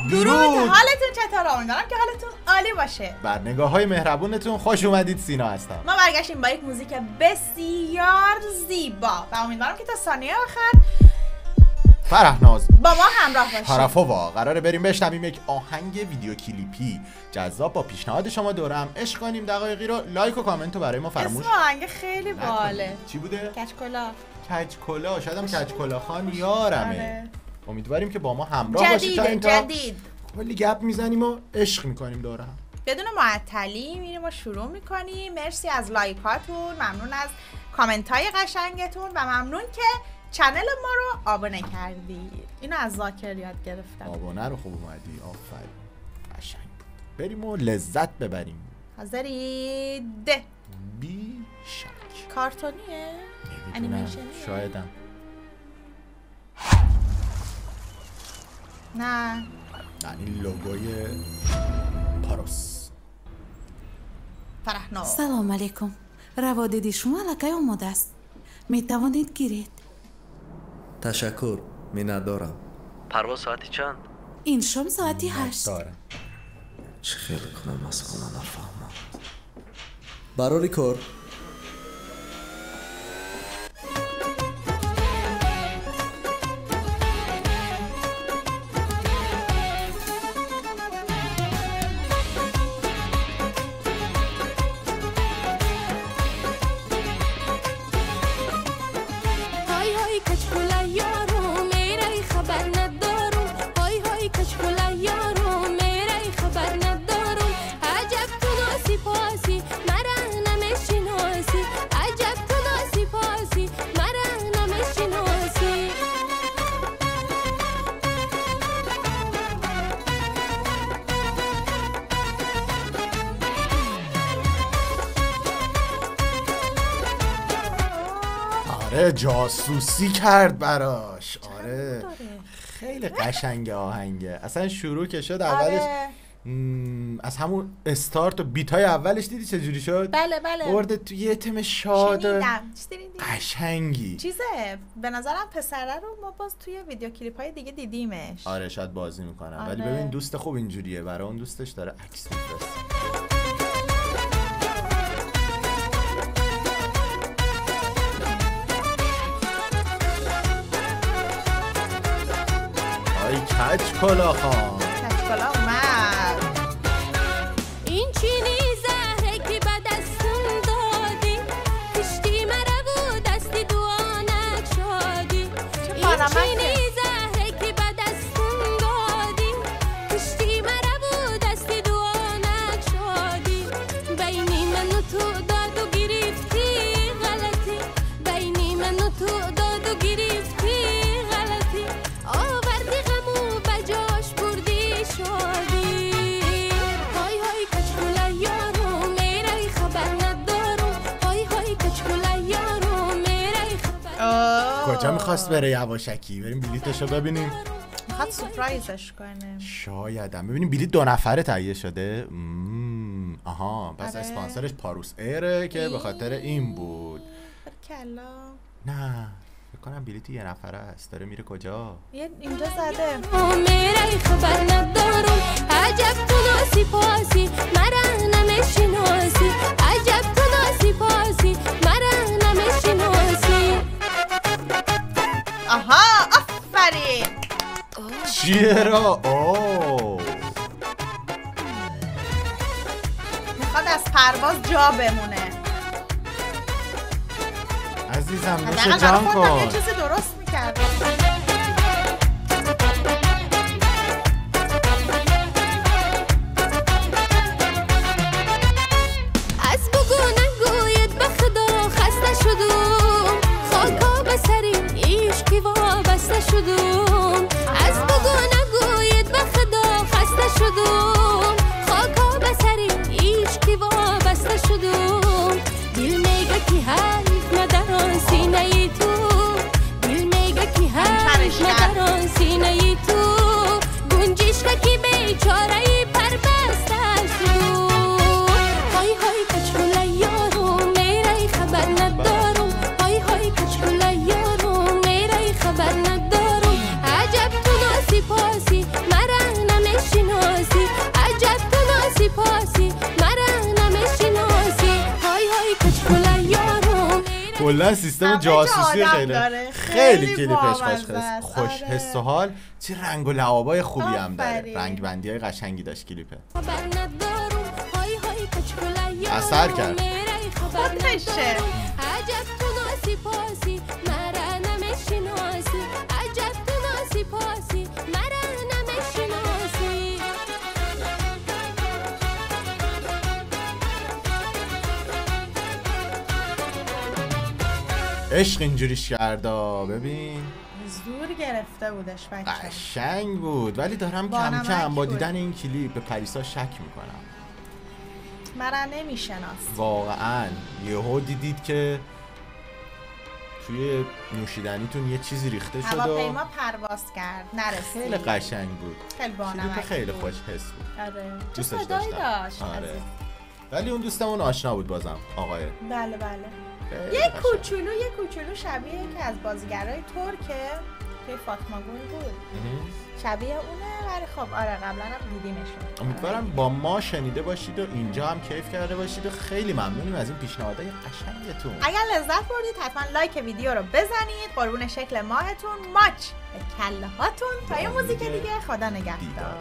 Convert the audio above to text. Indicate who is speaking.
Speaker 1: درود. حالتون چطوره؟ امیدوارم که حالتون عالی باشه.
Speaker 2: بر نگاه‌های مهربونتون خوش اومدید. سینا هستم.
Speaker 1: ما برگشتیم با یک موزیک بسیار زیبا و امیدوارم که تا ثانیه آخر
Speaker 2: فرهناز
Speaker 1: با ما همراه باشید.
Speaker 2: طرفوا قراره بریم بشنویم یک آهنگ ویدیو کلیپی جذاب با پیشنهاد شما دورم عشق کنیم. دقایقی رو لایک و کامنت رو برای ما فراموش.
Speaker 1: اسم آهنگ خیلی باله.
Speaker 2: چی بوده؟
Speaker 1: کچکلا.
Speaker 2: کچکلا. شاید هم کچکلا خان یارمه. امیدواریم که با ما همراه باشید
Speaker 1: تا
Speaker 2: اینجا. کلی گپ میزنیم و عشق میکنیم دور هم.
Speaker 1: بدون معطلی میریم و شروع میکنیم. مرسی از لایکاتون، ممنون از کامنت های قشنگتون و ممنون که چنل ما رو آبونه کردید. اینو از ذاکر یاد گرفتم.
Speaker 2: آبونه رو خوب اومدی. آفرین. قشنگ. بریم و لذت ببریم.
Speaker 1: حاضرید؟
Speaker 2: بی شک.
Speaker 1: کارتونیه؟ انیمیشنیه؟
Speaker 2: شایدم.
Speaker 1: نه
Speaker 2: این لوگوی پاروس.
Speaker 1: فرهناز.
Speaker 3: سلام علیکم. روادیدی شما لکه آماده است. می توانید گیرید.
Speaker 4: تشکر. می ندارم.
Speaker 5: پرواز ساعتی چند؟
Speaker 3: این شام ساعتی 8.
Speaker 4: چه خیلی کنم از خانه نفهمم. برای کار
Speaker 2: جاسوسی کرد براش. آره خیلی قشنگه آهنگه. اصلا شروع که شد اولش از همون استارت و بیت های اولش دیدی چجوری شد؟
Speaker 1: بله
Speaker 2: برده تو یه تم شاد
Speaker 1: شنیدم.
Speaker 2: قشنگی.
Speaker 1: چیزه به نظرم پسره رو ما باز توی ویدیو کلیپ های دیگه دیدیمش.
Speaker 2: آره شاید بازی میکنم.
Speaker 1: آره.
Speaker 2: ولی ببین دوست خوب اینجوریه. برای اون دوستش داره عکس میفرسته. کچکلا خان.
Speaker 1: کچکلا اومد.
Speaker 6: این چینی زهره که به دستون دادی کشتی مره بود دستی دوانک شادی. این چینی زهره که به دستون دادی کشتی مره بود دستی دوانک شادی. بینی من و تو داد و گرفتی غلطی. بینی من و تو داد و گرفتی غلطی. آوردی غمو بجاش بردی شادی. های های کچکلا یارو میره خبر ندارو. های های کچکلا یارو میره خبر.
Speaker 2: کجا میخواست بره یواشکی؟ بریم بلیتشو ببینیم.
Speaker 1: میخواد سورپرایزش کنه.
Speaker 2: شایدم. ببینیم بلیت 2 نفره تهیه شده. آها پس اسپانسرش پاروس ایره که به خاطر این بود.
Speaker 1: کلا
Speaker 2: نه فکر کنم بلیت 1 نفره است. داره میره کجا؟
Speaker 1: اینجا زده.
Speaker 6: میره خبر ندارو. عجب تو ناسی پاسی مرا نمیشناسی. عجب تو ناسی پاسی مرا نمیشناسی.
Speaker 1: آها آفرین.
Speaker 2: چرا؟
Speaker 1: میخواد از پرواز جا بمونه.
Speaker 2: عزیزم نوش جان کن.
Speaker 1: یه چیزی درست میکرد.
Speaker 6: از بگو نگوید به خدا خسته شدم. خاکا به سری عشقی وابسته شدم. از بگو نگوید به خدا خسته شدم. خاکا به سری عشقی وابسته شدم. دل میگه که حیف ندارم سینه ای تو. دل میگه که حیف
Speaker 2: کلا سیستم جاسوسی خیلی کلیپش خوش حس و حال. چه رنگ و لعابای خوبی هم داره، رنگ بندی های قشنگی داشت کلیپه. اثر کرد.
Speaker 1: خودشه.
Speaker 2: عشق اینجوریش کرده، ببین
Speaker 1: زور گرفته بودش بچه،
Speaker 2: قشنگ بود. ولی دارم کم کم با دیدن این کلیپ به پریسا شک میکنم.
Speaker 1: مرا نمیشناس
Speaker 2: واقعا. یهو دیدید که توی نوشیدنیتون یه چیزی ریخته شد و
Speaker 1: هواپیما پرواز کرد نرسید.
Speaker 2: خیلی قشنگ بود،
Speaker 1: خیلی بانمک،
Speaker 2: خیلی خوش حس بود.
Speaker 1: آره
Speaker 2: دوستش داشتم. آره. ولی اون دوستمون آشنا بود بازم آقای.
Speaker 1: بله یه کوچولو شبیه که از بازیگرای ترکه توی فاطمه گل بود، شبیه اونه. ولی خب آره قبلا هم دیدیمشون.
Speaker 2: امیدوارم با ما شنیده باشید و اینجا هم کیف کرده باشید و خیلی ممنونیم از این پیشنهادهای قشنگتون.
Speaker 1: اگر لذت بردید حتما لایک ویدیو رو بزنید. قربون شکل ماهتون، ماچ به کله هاتون. تا یه موزیک دیگه، خدا نگهدار.